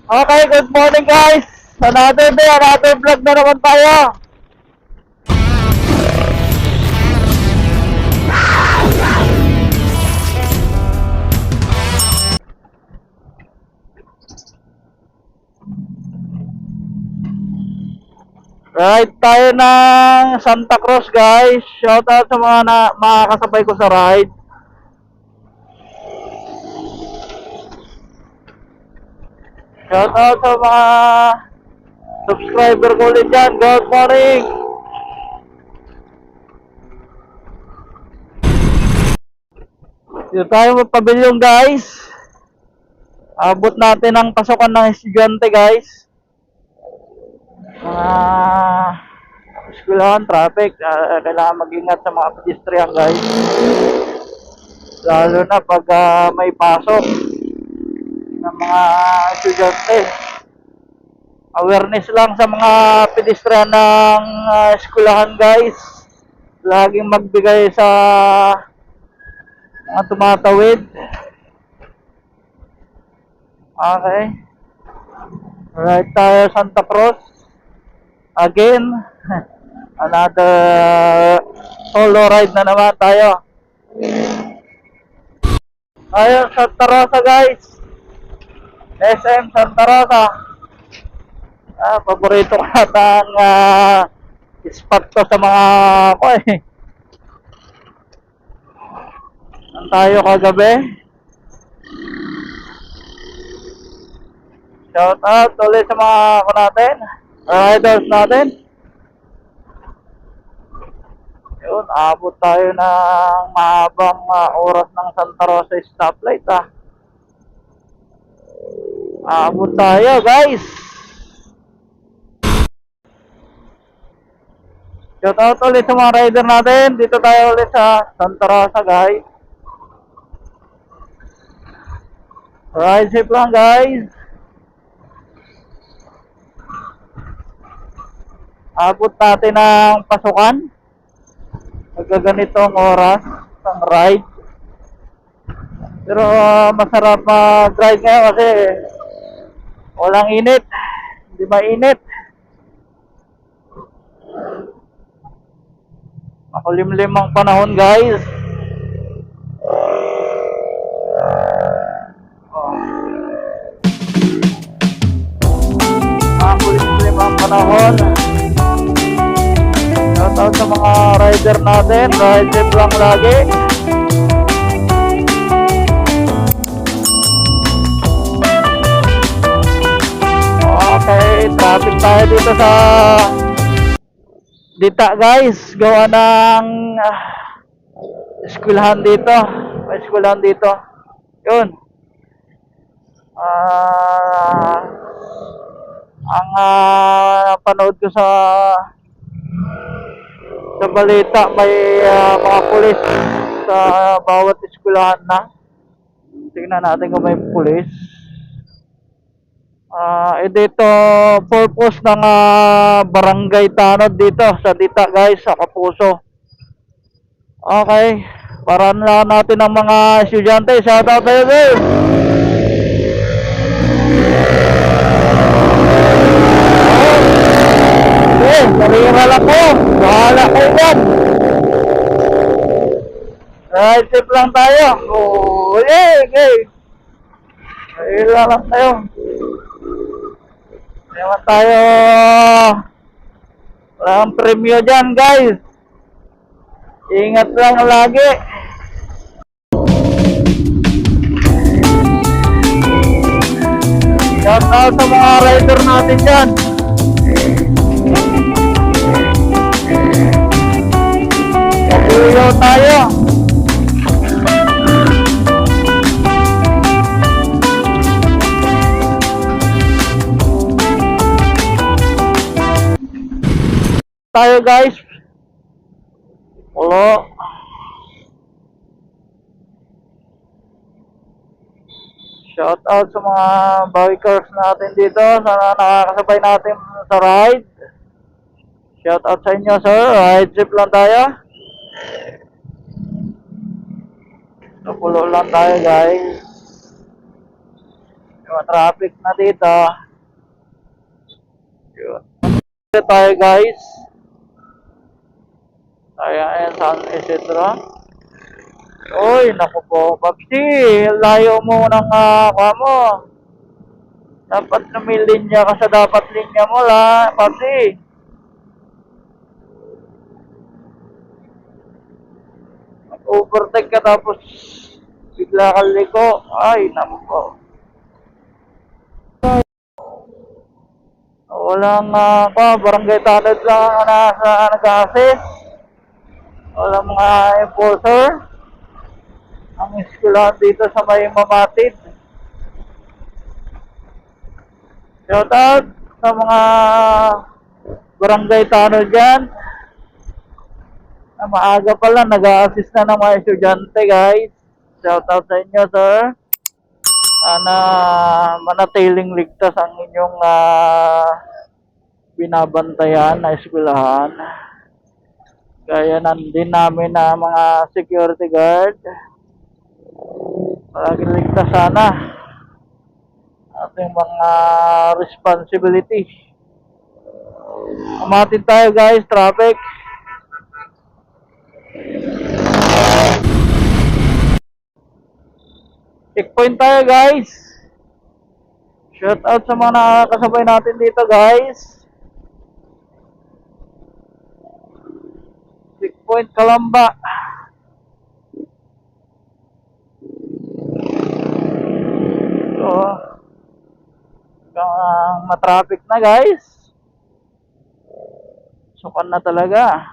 Okay, good morning guys. Another day, another vlog na naman tayo. Ride tayo ng Santa Cruz guys. Shout out sa mga kasabay ko sa ride. Shout out sa mga subscriber ko ulit dyan. Good morning. Dito tayo magpabilyong guys. Abot natin ang pasokan ng estudyante guys. Mga eskwelahan, traffic. Kailangan mag-ingat sa mga pedestrian guys. Lalo na pag may pasok ng mga estudyante. Awareness lang sa mga pedestrian ng eskwelahan guys. Laging magbigay sa mga tumatawid. Okay. Right tayo Santa Cruz. Again. Another solo ride na naman tayo. Ayun, Santa Rosa guys. SM Santa Rosa. Paborito ko nata ang spot to sa mga Saan tayo kagabi? Shout out ulit sa mga riders natin. Yun, abot tayo ng mahabang oras ng Santa Rosa stoplight Abot tayo guys. Shout out ulit sa mga rider natin. Dito tayo ulit sa Santa Rosa guys. Ride safe lang guys. Abot natin ng pasukan. Magkaganitong oras ng ride. Pero masarap mag-ride ngayon kasi walang init. Hindi mainit. Makulimlim ang panahon guys. Makulimlim ang panahon. Shoutout sa mga rider natin. Ride safe lang lagi. Okay, traffic tayo dito sa Dita guys. Gawa ng eskwelahan dito. May eskwelahan dito. Yun. Ang napanood ko sa balita, may mga pulis sa bawat eskwelahan na. Tingnan natin kung may pulis. Dito purpose ng barangay tanod dito sa Dita guys, sa Kapuso. Okay, para na natin ang mga estudyante. Shout out tayo guys. Nariwala ko. Bahala ko yan. Right safe lang tayo. Okay. Nariwala lang tayo. Naman tayo. Walang premyo dyan guys. Ingat lang lagi. Shout out sa mga rider natin dyan. Pag-uyaw tayo. Tayo guys. Hello. Shout out sa mga bikers natin dito. Sana nakakasabay natin sa ride. Shout out sa inyo sir. Ride safe lang tayo. Napulo lang tayo guys. Yun, traffic na dito. Yun. Dito tayo guys. Ayan, San Isidro. Uy, naku po, Papsi, layo mo ng kuha mo. Dapat lumilinya ka sa dapat linya mo la, Papsi. Overtake ka tapos bigla kang liko. Ay, naku po. Walang barangay tanod lang ang nasa nag-assist. Walang mga enforcer. Ang eskwelahan dito sa may Mamatid. Shout out sa mga barangay tanod dyan. Na maaga pa lang, nag-a-assist na ng mga estudyante guys. Shout out sa inyo sir. Sana manatiling ligtas ang inyong binabantayan na eskwelahan. Gaya din namin na mga security guard. Palaging ligtas sana ating mga responsibility. Umatin tayo guys, traffic. Checkpoint tayo guys. Shout out sa mga nakakasabay natin dito guys. Checkpoint Kalamba. So, matraffic na guys. Sukan na talaga.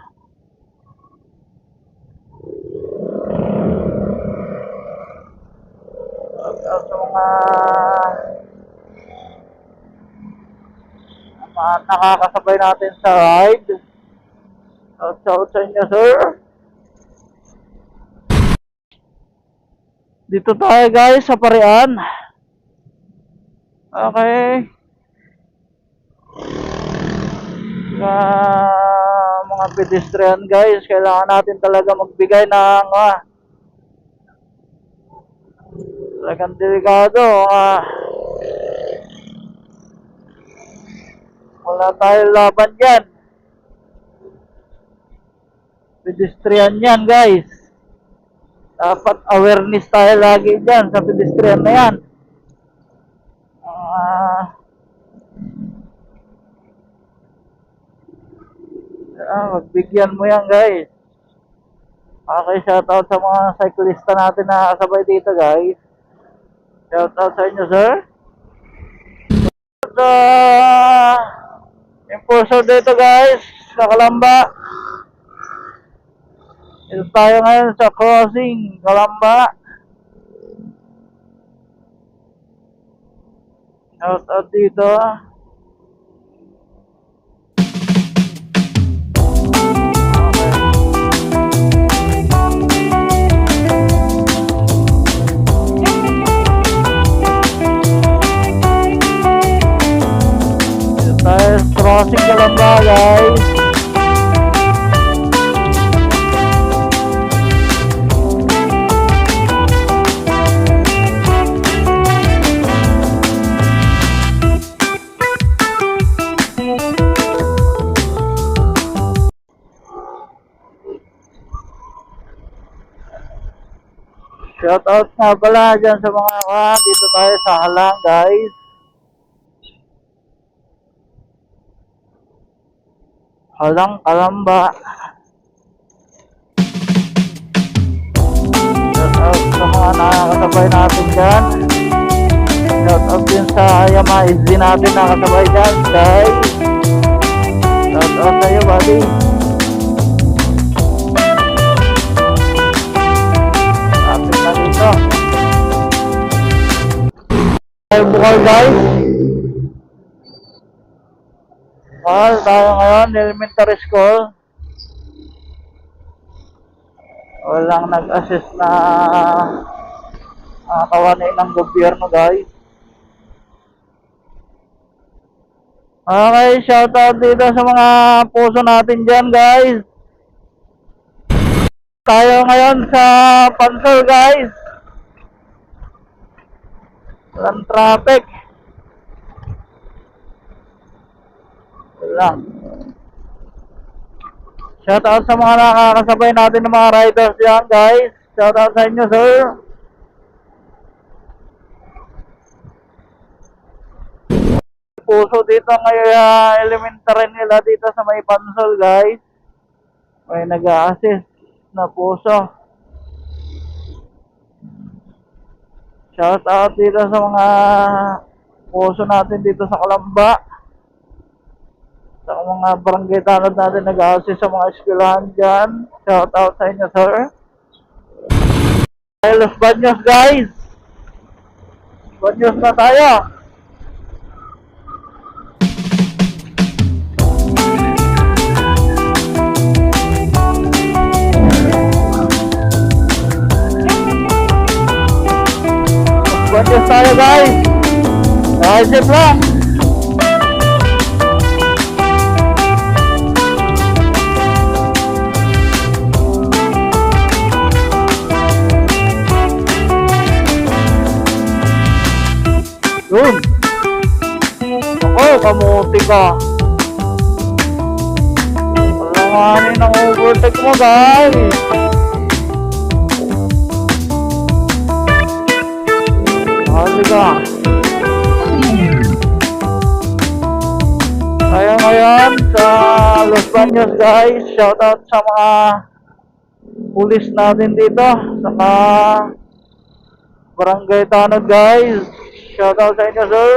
Sa mga nakakasabay natin sa ride. Shout out sa inyo sir. Dito tayo guys sa Parian. Okay. Mga pedestrian guys, kailangan natin talaga magbigay ng talagang delikado. Wala tayong laban dyan. Pedestrian yan guys. Dapat awareness tayo lagi dyan sa pedestrian na yan. Magbigyan mo yan guys. Okay, shout out sa mga cyclista natin na kasabay dito guys. Shout out sa inyo sir. Enforcer dito guys sa Kalamba. Ito tayo ngayon sa crossing Kalamba. Shout out dito. Crossing Kalamba guys. Shout out nga pala dyan sa mga dito tayo sa Halang guys. Halang Kalamba. Shout out sa mga nakakasabay natin dyan. Shout out din sa Yamaiz din natin nakasabay dyan guys. Shout out sa iyo buddy. Traffic na dito. Tayo bukal guys. Tayo ngayon, elementary school. Walang nag-assist na kawani ng gobyerno guys. Okay, shout out dito sa mga puso natin dyan guys. Tayo ngayon sa Pansol guys. Walang traffic. Wala. Shoutout sa mga nakakasabay natin ng mga riders yan, guys. Shoutout sa inyo, sir. Puso dito ngayon, elementary nila dito sa may pansol, guys. May nag-a-assist na puso. Shoutout dito sa mga puso natin dito sa Kalamba. Sa mga barangay tanod natin nag-a-assist sa mga eskwelahan dyan. Shoutout sa inyo, sir. Los Baños, guys. Baños na tayo. Baños tayo, guys. Isip lang. Yun. Ako, kamuti ka. Alanganin ang overtake mo, guys. Hali ka. Kaya ngayon sa Los Baños, guys. Shoutout sa mga pulis natin dito. Saka barangay tanod, guys. Shoutout sa inyo, sir.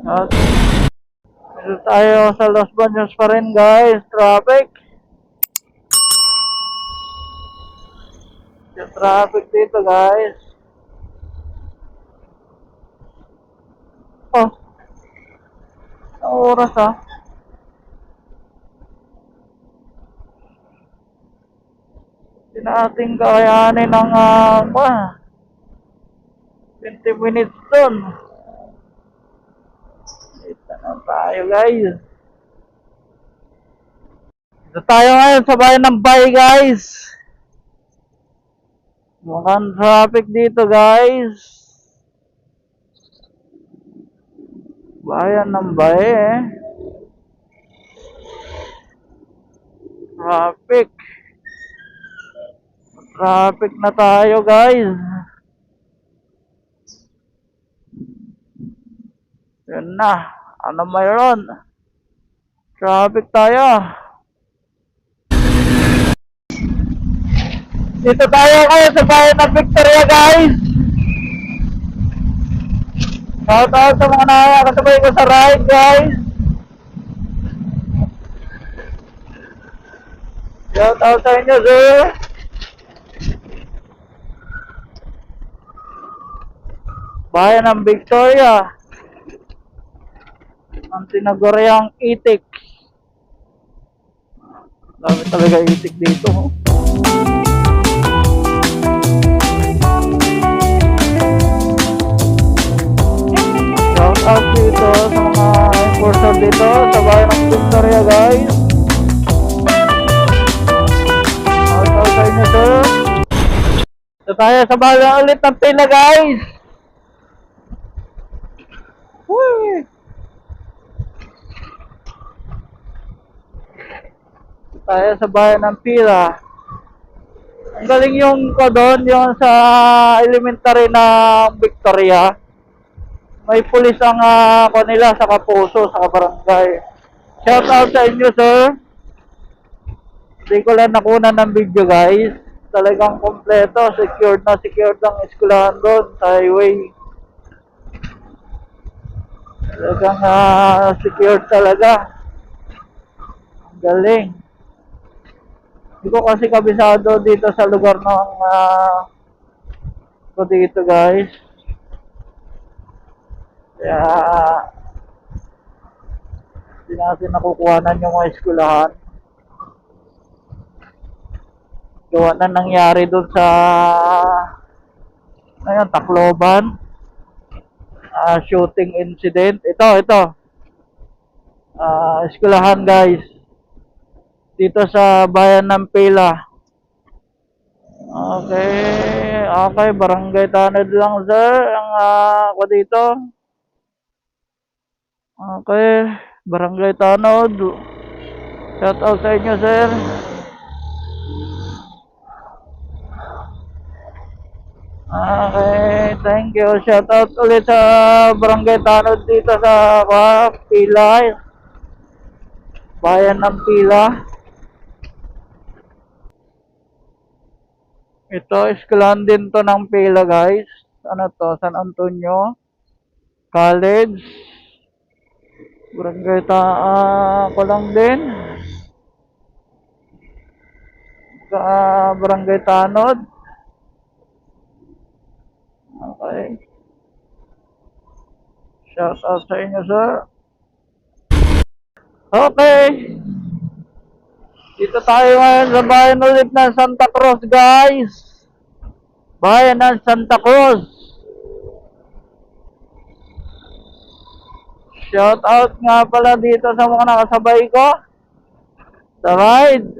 At dito tayo sa Los Baños pa rin, guys. Traffic. Yung traffic dito, guys. Oh. Ang oras, ha. Hindi natin kakayanin ng 20 minutes dun. Ito na tayo, guys. Ito tayo ngayon sa bayan ng Bay, guys. Mukhang traffic dito, guys. Bayan ng Bay, eh. Traffic. Traffic na tayo, guys. Yun na. Ano mayroon? Traffic tayo. Dito tayo kayo sa bayan ng Victoria, guys. Shoutout sa mga nakakasabay ko sa ride, guys. Shoutout sa inyo, sir. Bayan ng Victoria. Ang tinaguriang itik. Dami talaga itik dito. Shout out dito sa mga enforcer dito sa bayan ng Victoria, guys. Shout out sa inyo, sir. Ito tayo sa bayan ulit ng Pila, guys. Woo! Tayo sa bayan ng Pila. Ang galing yung ko doon, yung sa elementary ng Victoria. May pulis ang nila sa kapuso, sa kabarangay. Shout out sa inyo, sir. Hindi ko lang nakunan ng video, guys. Talagang kompleto, secured ang eskwelahan doon sa highway. Talagang secured talaga. Ang galing. Hindi ko kasi kabisado dito sa lugar ng ko dito, guys. Kaya hindi natin nakukuhanan yung mga eskwelahan. Gawa na nangyari doon sa ngayon, Tacloban. Shooting incident. Ito. Eskwelahan, guys. Dito sa bayan ng Pila. Okay. Okay, Barangay Tanod lang sir. Ang ako dito. Okay, Barangay Tanod. Shout out sa inyo sir. Okay, thank you. Shout out ulit sa Barangay Tanod dito sa Pila. Bayan ng Pila. Ito, eskwelahan din to ng Pila guys. Ano to? San Antonio College. Barangay ko lang din. Sa Barangay Tanod. Okay. Shout out sa inyo sir. Okay. Dito tayo ngayon sa bayan ulit ng Santa Cruz guys. Bayan ng Santa Cruz. Shout out nga pala dito sa mga nakasabay ko sa ride.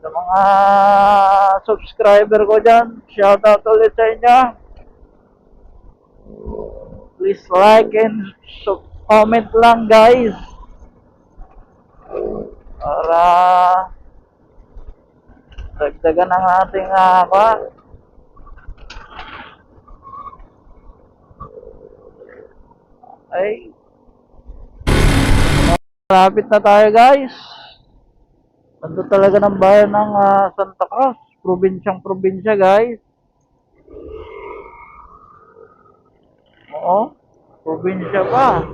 Sa mga subscriber ko dyan, shout out ulit sa inyo. Please like and comment lang guys. Para dagdagan ang ating ay malapit na tayo guys. Ito talaga ng bayan ng Santa Cruz, probinsya guys. Oo, probinsya pa.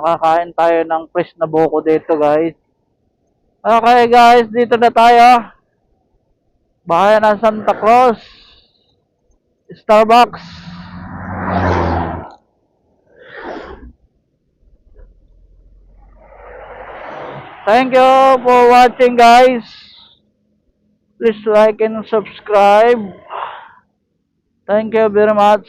Nakakain tayo ng fresh na buko dito guys. Okay guys, dito na tayo. Bayan ng Santa Cruz. Starbucks. Thank you for watching guys. Please like and subscribe. Thank you very much.